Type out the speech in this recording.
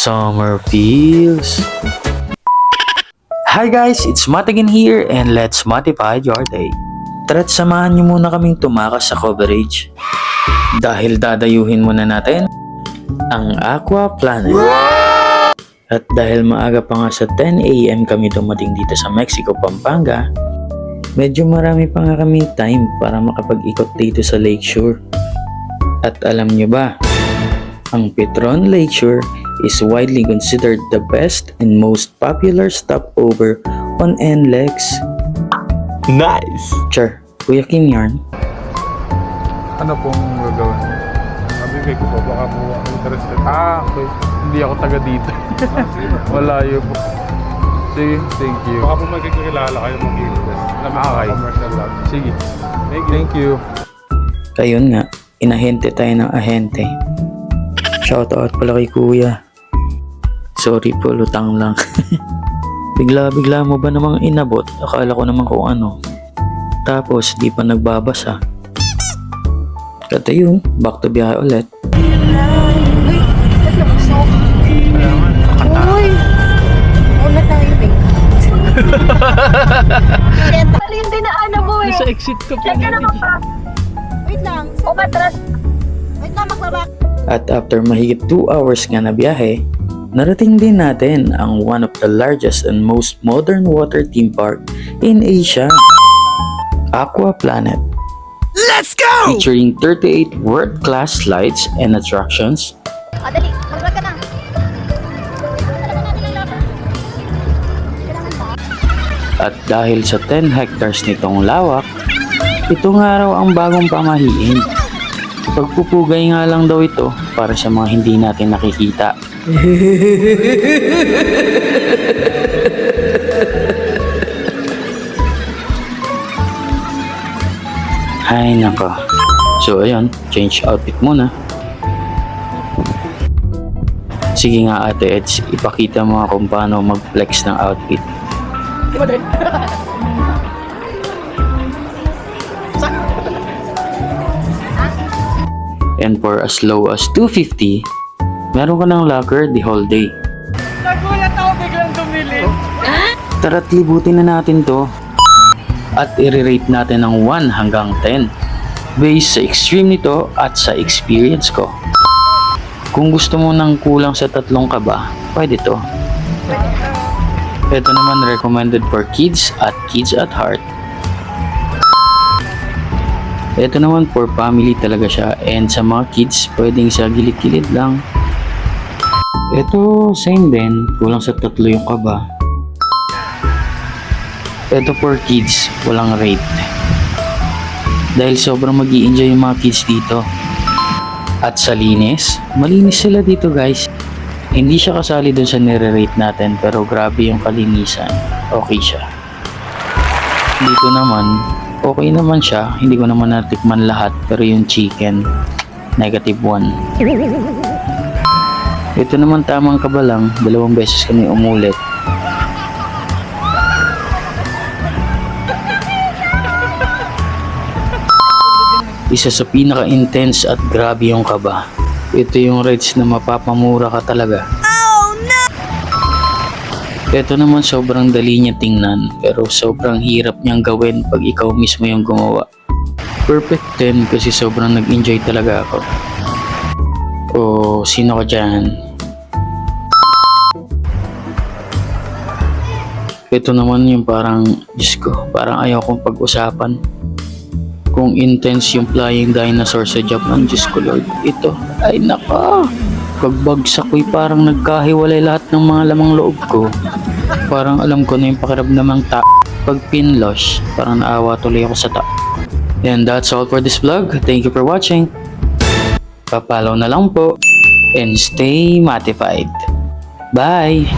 Summer feels. Hi guys, it's Matt again here and let's modify your day. Tara't samahan niyo muna kaming tumakas sa coverage. Dahil dadayuhin muna natin ang Aqua Planet. At dahil maaga pa nga sa 10 AM kami dumating dito sa Mexico, Pampanga, medyo marami pa nga kaming time para makapag-ikot dito sa Lakeshore. At alam nyo ba, ang Petron Lakeshore is widely considered the best and most popular stopover on NLEX. Nice! Sure, Kuya Kim yarn. Ano pong gagawin? Nabibig ko po, baka po interested. Okay. Hindi ako taga dito. Malayo po. Sige, thank you. Baka po magkikilala kayo mag-invest. Okay. Commercial lang. Sige. Thank you. Kayun nga, inahente tayo ng ahente. Shoutout pala kay Kuya. Sorry po, lutang lang. Bigla-bigla mo ba namang inabot? Akala ko naman kung ano. Tapos di pa nagbabasa. Kata yun, back to biyahe ulit. Uy! Una tayo, Bing. Mali yung dinaanan mo eh. Sa exit ko po. Diyan ka naman pa. Wait lang. Umatras. Wait lang, magbabak. At after mahigit 2 hours nga na biyahe, narating din natin ang one of the largest and most modern water theme park in Asia, Aqua Planet. Let's go! Featuring 38 world-class slides and attractions, Dali. Magbabak ka na. at dahil sa 10 hectares nitong lawak, ito nga raw ang bagong pamahiin. Pagpupugay nga lang daw ito para sa mga hindi natin nakikita. Ay nako. So ayun, change outfit muna. Sige nga Ate Eds, ipakita mo nga kung paano mag-flex ng outfit. And for as low as 250, meron ka ng locker the whole day. Nagulat ako biglang dumili. Tara't libutin na natin to. At i-rate natin ng 1 hanggang 10. Based sa extreme nito at sa experience ko. Kung gusto mo ng kulang sa 3 kaba, pwede to. Ito naman recommended for kids at kids at heart. Ito naman for family talaga siya, and sa mga kids pwedeng sa gilid-gilid lang. Ito same din, kulang sa 3 yung kaba. Ito for kids, walang rate. Dahil sobrang mag-i-enjoy yung mga kids dito. At sa linis, malinis sila dito guys. Hindi siya kasali dun sa nire-rate natin, pero grabe yung kalinisan. Okay siya. Dito naman, okay naman siya. Hindi ko naman natikman lahat, pero yung chicken, -1. Ito naman tamang kaba lang, 2 beses kami umulit. Isa sa pinaka-intense at grabe yung kaba. Ito yung rates na mapapamura ka talaga. Oh no! Ito naman sobrang dali niya tingnan, pero sobrang hirap niyang gawin pag ikaw mismo yung gumawa. Perfect 10 kasi sobrang nag-enjoy talaga ako. O sino ka dyan? Ito naman yung parang, Diyos ko, parang ayaw kong pag-usapan. Kung intense yung flying dinosaur sa Japan, Diyos ko Lord, ito, ay naka. Pagbagsak ko'y parang nagkahiwalay lahat ng mga lamang loob ko. Parang alam ko na yung pakiramdam ng pag pinlosh, parang naawa tuloy ako sa And that's all for this vlog. Thank you for watching. Papalaw na lang po and stay matified. Bye!